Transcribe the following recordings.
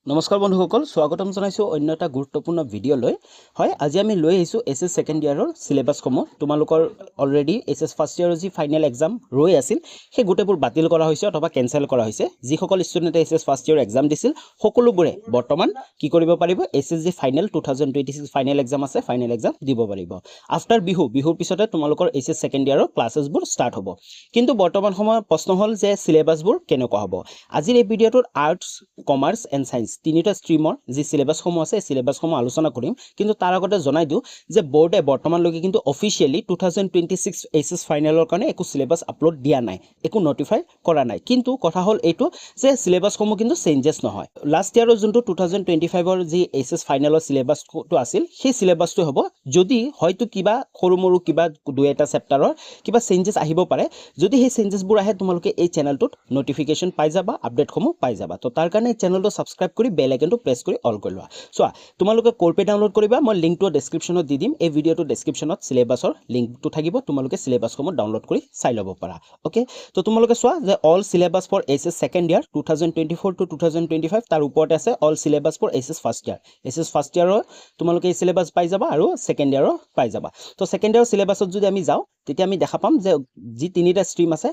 নমস্কাৰ বন্ধুসকল স্বাগতম জনাইছো অন্য এটা গুৰুত্বপূৰ্ণ ভিডিঅ' লৈ হয় আজি আমি লৈ আহিছো এছএছ সেকেন্ড ইয়াৰৰ সিলেবাস সমূহ তোমালোকৰ অলৰেডি এছএছ ফাৰ্ষ্ট ইয়াৰৰ যি ফাইনেল এক্সাম ৰৈ আছিল সেই গোটেইবোৰ বাতিল কৰা হৈছে অথবা কেনসেল কৰা হৈছে যিসকল ষ্টুডেণ্টে এছএছ ফাৰ্ষ্ট ইয়াৰ এক্সাম দিছিল সকলোবোৰে বৰ্তমান কি কৰিব পাৰিব SS G final 2026 final exam আছে ফাইনেল এক্সাম দিব পাৰিব আফটাৰ বিহুৰ পিছতে তোমালোকৰ এছএছ সেকেন্ড ইয়াৰৰ ক্লাसेसবোৰ ষ্টাৰ্ট হ'ব কিন্তু বৰ্তমান সময়ত প্ৰশ্ন হ'ল যে সিলেবাসবোৰ কেনেকুৱা হ'ব আজিৰ এই ভিডিঅ'টোত আৰ্টছ কমাৰ্চ এণ্ড সায়েন্স তিনিটা ষ্ট্ৰীমৰ যি সিলেবাসসমূহ আছে সিলেবাসসমূহ আলোচনা কৰিম কিন্তু তাৰ আগতে জনাই দিও যে বোৰ্ডে বৰ্তমানলৈকে কিন্তু অফিচিয়ালি 2026 এছএছ ফাইনেলৰ কাৰণে একো সিলেবাস আপলোড দিয়া নাই একো নটিফাই কৰা নাই কিন্তু কথা হ'ল এইটো যে সিলেবাসসমূহ কিন্তু চেঞ্জেস নহয় লাষ্ট ইয়াৰৰ যোনটো 2025 ৰ যি এছএছ ফাইনেলৰ সিলেবাসটো আছিল সেই সিলেবাসটো হ'ব যদি হয়তো কিবা সৰুমৰু কিবা দুই এটা চেপ্টাৰৰ কিবা চেঞ্জেস আহিব পাৰে যদি সেই চেঞ্জেসবোৰ আহে তোমালোকে এই চেনেলটোত নটিফিকেশন পাই যাবা আপডেটসমূহ পাই যাবা তো তাৰ কাৰণে এই চেনেলটো সাবস্ক্ৰাইব কৰি বেল আইকনটো প্ৰেছ কৰি অল কৰি লোৱা চোৱা তোমালোকে কোৰপে ডাউনলোড কৰিবা মই লিংকটো ডেসক্ৰিপচনত দি দিম এই ভিডিওটো ডেসক্ৰিপচনত সিলেবাসৰ লিংকটো থাকিব তোমালোকে সিলেবাসসমূহ ডাউনলোড কৰি চাই ল'ব পাৰা ওকে তো তোমালোকে চোৱা যে all syllabus for HS second year 2024 to 2025 তাৰ ওপৰতে আছে all syllabus for HS first ইয়াৰৰ তোমালোকে এই সিলেবাস পাই যাবা আৰু সেকেন্ড ইয়াৰৰ পাই যাবা তো সেকেন্ড ইয়াৰৰ সিলেবাসত যদি আমি যাও তেতিয়া আমি দেখা পাম যে যি তিনিটা ষ্ট্ৰীম আছে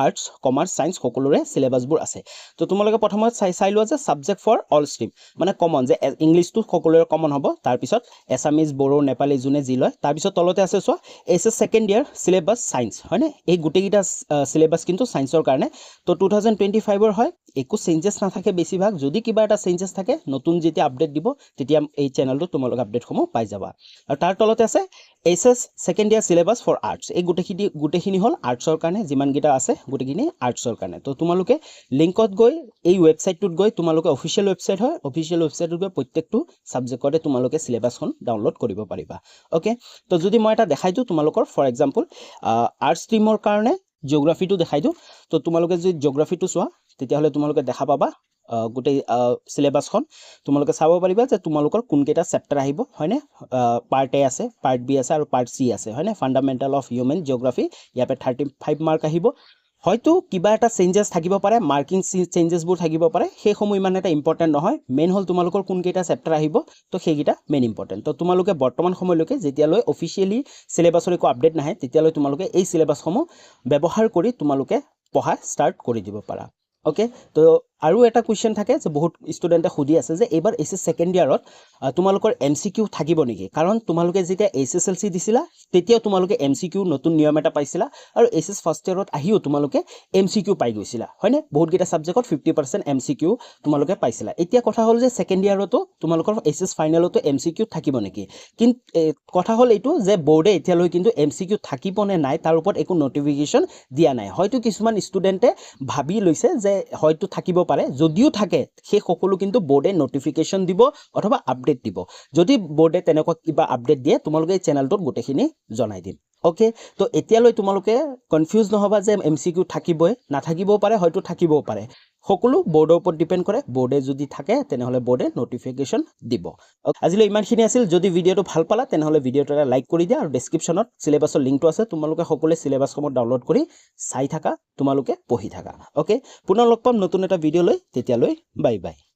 আৰ্টছ কমাৰ্চ সায়েন্স সকলোৰে সিলেবাসবোৰ আছে তো তোমালোকে প্ৰথমত চাই লোৱা যে সাবজেক্ট ফৰ অল ষ্ট্ৰীম মানে কমন যে ইংলিশটো সকলোৰে কমন হ'ব তাৰ পিছত এছামিজ বড়ো নেপালী জুনে যি লয় তাৰ পিছত তলতে আছে চোৱা SS second year syllabus science হয়নে এই গুটেকিটা সিলেবাস কিন্তু সায়েন্সৰ কাৰণে তো 2025 ৰ হয় একো চেঞ্জেস নাথাকে বেছিভাগ যদি কিবা এটা চেঞ্জেস থাকে নতুন যেতিয়া আপডেট দিব তেতিয়া এই চেনেলটো তোমালোক আপডেটসমূহ পাই যাবা আৰু তাৰ তলতে আছে SS second year syllabus for arts এই গুটেখিনি হল আৰ্টছৰ কাৰণে যিমান গিটা আছে গুটেখিনি আৰ্টছৰ কাৰণে তো তোমালোকে লিংকত গৈ এই ওয়েবসাইটটোত গৈ তোমালোকে অফিশিয়াল ওয়েবসাইট হয় অফিশিয়াল ওয়েবসাইটত গৈ প্ৰত্যেকটো সাবজেক্টতে তোমালোকে সিলেবাসখন ডাউনলোড কৰিব পাৰিবা ওকে তো যদি মই এটা দেখাই দিও তোমালোকৰ ফৰ এক্সাম্পল আৰ্টছ ষ্ট্ৰীমৰ কাৰণে জিওগ্ৰাফিটো দেখাই দিও তো তোমালোকে যদি জিওগ্ৰাফিটো চোৱা তেতিয়া হলে তোমালোকে দেখা পাবা গোটেই সিলেবাসখন তোমালোকে চাব পাৰিবা যে তোমালোকৰ কোনকেটা চেপ্টাৰ আহিব হয়নে পাৰ্ট এ আছে পাৰ্ট বি আছে আৰু পাৰ্ট সি আছে হয়নে ফান্ডামেন্টাল অফ হিউম্যান জিওগ্ৰাফি ইয়াতে 35 মাৰ্ক আহিব হয়তো কিবা এটা চেঞ্জেস থাকিব পাৰে মাৰ্কিং চেঞ্জেসবোৰ থাকিব পাৰে সেই সময় ইমান এটা ইম্পৰ্টেন্ট নহয় মেইন হল তোমালোকৰ কোনকেটা চেপ্টাৰ আহিব তো সেইগিটা মেইন ইম্পৰ্টেন্ট তো তোমালোকে বৰ্তমান সময়লৈকে যেতিয়ালৈ অফিচিয়ালি সিলেবাসৰ একো আপডেট নাহে তেতিয়ালৈ তোমালোকে এই সিলেবাসসমূহ ব্যৱহাৰ কৰি তোমালোকে পঢ়া ষ্টাৰ্ট কৰি দিব পাৰা ওকে তো আৰু এটা কোৱেশ্চন থাকে যে বহুত ষ্টুডেন্টে খুদি আছে যে এবাৰ এছএছ সেকেন্ড ইয়াৰত তোমালোকৰ এমসিকিউ থাকিব নেকি কাৰণ তোমালোকে যেতিয়া এছএছএলসি দিছিলা তেতিয়া তোমালোকে এমসিকিউ নতুন নিয়ম এটা পাইছিলা আৰু এছএছ ফাৰ্ষ্ট ইয়াৰত আহিও তোমালোকে এমসিকিউ পাই গৈছিলা হয়নে বহুত গিটা সাবজেক্টত 50% এমসিকিউ তোমালোকে পাইছিলা এতিয়া কথা হল যে সেকেন্ড ইয়াৰতো তোমালোকৰ এছএছ ফাইনেলতো এমসিকিউ থাকিব নেকি কিন্তু কথা হল এইটো যে বোৰ্ডে এতিয়ালৈ কিন্তু এমসিকিউ থাকিব নে নাই তাৰ ওপৰত একো নটিফিকেশন দিয়া নাই হয়তো কিছুমান ষ্টুডেন্টে ভাবি লৈছে যে হয়তো থাকিব পাৰে যদিও থাকে সেই সকলো কিন্তু বোৰ্ডে নটিফিকেশন দিব অথবা আপডেট দিব যদি বোৰ্ডে তেনেকুৱা কিবা আপডেট দিয়ে তোমালোকে এই চেনেলটোত গোটেখিনি জনাই দিম ওকে তো এতিয়ালৈ তোমালোকে কনফিউজ নহবা যে এমসিকিউ থাকিবই নাথাকিবও পাৰে হয়তো থাকিবও পাৰে সকলো বোৰ্ডৰ ওপৰত ডিপেন্ড কৰে বোৰ্ডে যদি থাকে তেনেহলে বোৰ্ডে নটিফিকেশন দিব আজিলৈ ইমানখিনি আছিল যদি ভিডিওটো ভাল পালা তেনেহলে ভিডিওটো এটা লাইক কৰি দিয়া আৰু ডেসক্ৰিপচনত সিলেবাসৰ লিংকটো আছে তোমালোকে সকলোৱে সিলেবাসসমূহ ডাউনলোড কৰি চাই থাকা তোমালোকে পঢ়ি থাকা ওকে পুনৰ লগ পাম নতুন এটা ভিডিও লৈ তেতিয়ালৈ বাই বাই